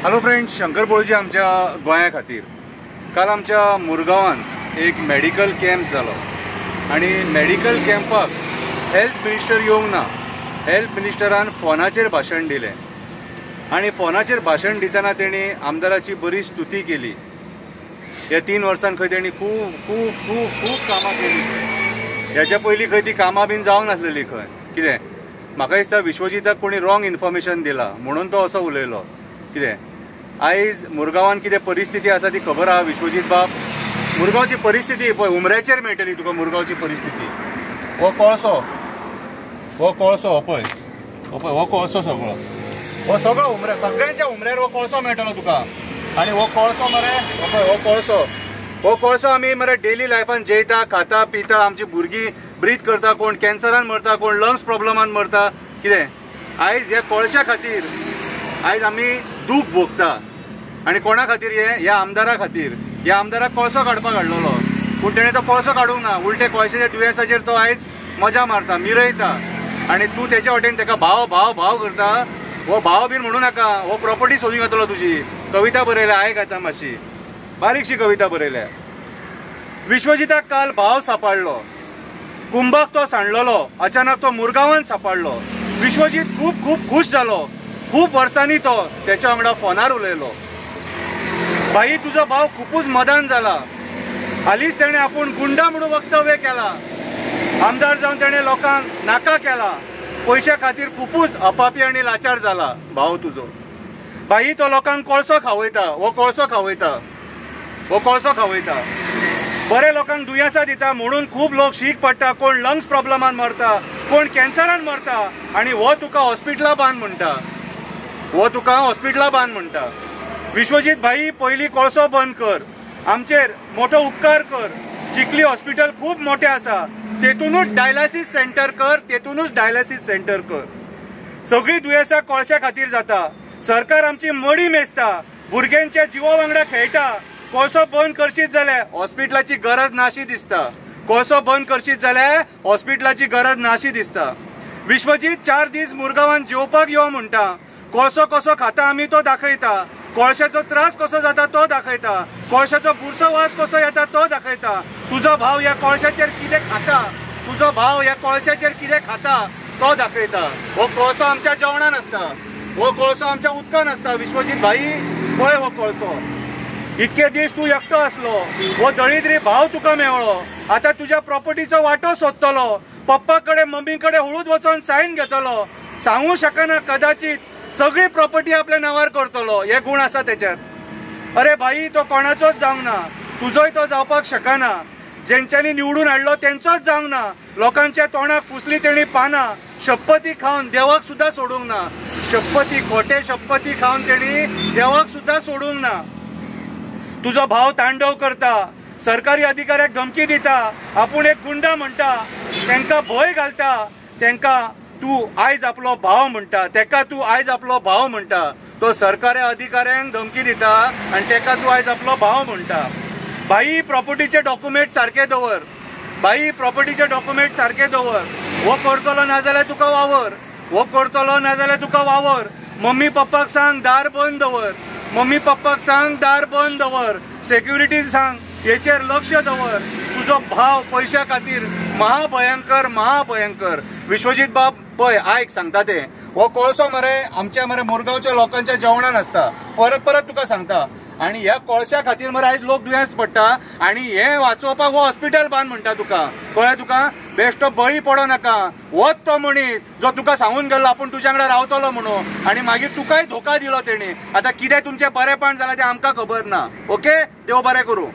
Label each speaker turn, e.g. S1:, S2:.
S1: Hello friends, Shankar बोळजी आमच्या गोंया खातीर काल आमच्या मुरगांवान एक मेडिकल कॅम्प जालो आणि मेडिकल कॅम्पाक हेल्थ मिनिस्टर येवंक ना. हेल्थ मिनिस्टरान फोनाचेर भाशण दिलें आणि फोनाचेर भाशण दितना तेणी आमदाराची बरी स्तुती केली. ह्या 3 वर्सांत खंय तेणी खूब खूब खूब खूब कामां केली. ह्याच्या पयलीं खंय ती कामां बीन जावंक नासलेली. खंय कितें म्हाका दिसता विश्वजिताक कोणी रॉंग इन्फॉर्मेशन दिला म्हणून तो असो उलयलो. कितें आयज मुरगांवान कितें परिस्थिती आसा ती खबर आहा विश्वजीत बाब? मुरगांवची परिस्थिती पळय उमऱ्याचेर मेळटली तुका. मुरगांवची परिस्थिती हो कोळसो हो पळय हो कोळसो सगळो उमऱ्या सगळ्यांच्या उमऱ्यार हो कोळसो मेळटलो तुका. आनी हो कोळसो मरे हो कोळसो आमी मरे डेली लायफान जेयता, खाता, पिता. आमची भुरगीं ब्रीथ करता, कोण कॅन्सरान मरता, कोण लंग्स प्रॉब्लमान मरता. कितें आयज ह्या कोळशा खातीर आयज आमी दूख भोगता. आनी कोणा खातीर ह्या आमदारा खातीर. ह्या आमदाराक कोळसो काडपाक हाडलेलो पूण तेणें तो कोळसो काडूंक ना. उलटे कोळशाच्या दुयेंसाचेर तो आयज मजा मारता, मिरयता. आनी तूं तेच्या वाटेन ताका भाव भाव भाव करता. हो भाव बीन म्हणू नाका. हो प्रॉपर्टी सोदूंक येतलो तुजी. कविता बरयल्या आयक आतां मातशी बारीकशी कविता बरयल्या. विश्वजिताक काल भाव सांपाडलो. कुंभाक तो सांडलेलो. अचानक तो मुरगांवान सांपाडलो. विश्वजीत खूब खूब खूश जालो. खूब वर्सांनी तो त्याच्या वांगडा फोनार उलयलो. भाई तुजो भाव खूपच मदान जाला. हालींच तेणें आपूण गुंडा म्हणून वक्तव्य केला. आमदार जावन तेणें लोकांक नाका केला. पयशा खातीर खूपच अपापी आनी लाचार जाला भाव तुजो. भाई तो लोकांक कोळसो खावयता. हो कोळसो खावयता. बरे लोकांक दुयेंसां दिता म्हणून खूब लोक शीक पडटा. कोण लंग्स प्रॉब्लमान मरता, कोण कॅन्सरान मरता. आनी हो तुका हॉस्पिटला बांद म्हणटा. विश्वजीत भाई पयलीं कोळसो बंद कर. आमचेर मोठो उपकार कर. चिखली हॉस्पिटल खूब मोठें आसा. तेतूनच डायलासीस सेंटर कर. सगळीं दुयेंसां कोळशा खातीर जाता. सरकार आमची मडी मेजता. भुरग्यांच्या जिवा वांगडा खेळटा. कोळसो बंद करशीत जाल्यार हॉस्पिटलाची गरज नाशी दिसता. विश्वजीत 4 दीस मुरगांवान जेवपाक यो म्हणटा. कोळसो कसो खाता आमी तो दाखयता. कोळशाचो त्रास कसो जाता तो दाखयता. कोळशाचो बुरसो वास कसो येता तो दाखयता. तुजो भाव ह्या कोळशाचेर कितें खाता तो दाखयता. हो कोळसो आमच्या जेवणान आसता. हो कोळसो आमच्या उदकान आसता. विश्वजीत भाई पळय हो कोळसो. इतके दीस तूं एकटो आसलो. हो दळिद्री भाव तुका मेळ्ळो. आतां तुज्या प्रॉपर्टीचो वांटो सोदतलो. पप्पा कडेन मम्मी कडेन हळूच वचोन सायन घेतलो. सांगूं शकना कदाचित सगळी प्रॉपर्टी आपल्या नांवार करतलो. हे गुण आसा तेच्यात. अरे भाई तो कोणाचोच जावंक ना. तुजोय तो जावपाक शकना. जेंच्यांनी निवडून हाडलो तेंचोच जावंक ना. लोकांच्या तोंडाक फुसली तेणी पानां. शपथी खावन देवाक सुद्दां सोडूंक ना. खोटे शपथी खावन तेणी देवाक सुद्दां सोडूंक ना. तुजो भाव तांडव करता. सरकारी अधिकाऱ्याक धमकी दिता. आपूण एक गुंडा म्हणटा. तांकां भंय घालता. तांकां तूं आयज आपलो भाव म्हणटा. तो सरकारी अधिकाऱ्यांक धमकी दिता आनी ताका तूं आयज आपलो भाव म्हणटा. भाई प्रॉपर्टीचे डॉक्युमेंट सारके दवर. हो करतलो नाजाल्यार तुका वावर. मम्मी पप्पाक सांग दार बंद दवर. सेक्युरिटी सांग हेचेर लक्ष दवर. तुजो भाव पयशा खातीर महाभयंकर. विश्वजीत बाब पळय आयक सांगता ते. हो कोळसो मरे आमच्या मुरगांवच्या लोकांच्या जेवणान आसता. परत तुका सांगता. आनी ह्या कोळशा खातीर मरे आयज लोक दुयेंस पडटा. आनी हे वाचोवपाक हो हॉस्पिटल बांद म्हणटा तुका. कळ्ळें तुका? बेश्टो बळी पडो नाका. होच तो मनीस जो तुका सांगून गेल्लो आपूण तुज्या वांगडा रावतलो म्हणून. आनी मागीर तुकाय धोका दिलो तेणी. आतां कितें तुमचें बरेंपण जालां तें आमकां खबर ना. ओके, देव बरें करूं.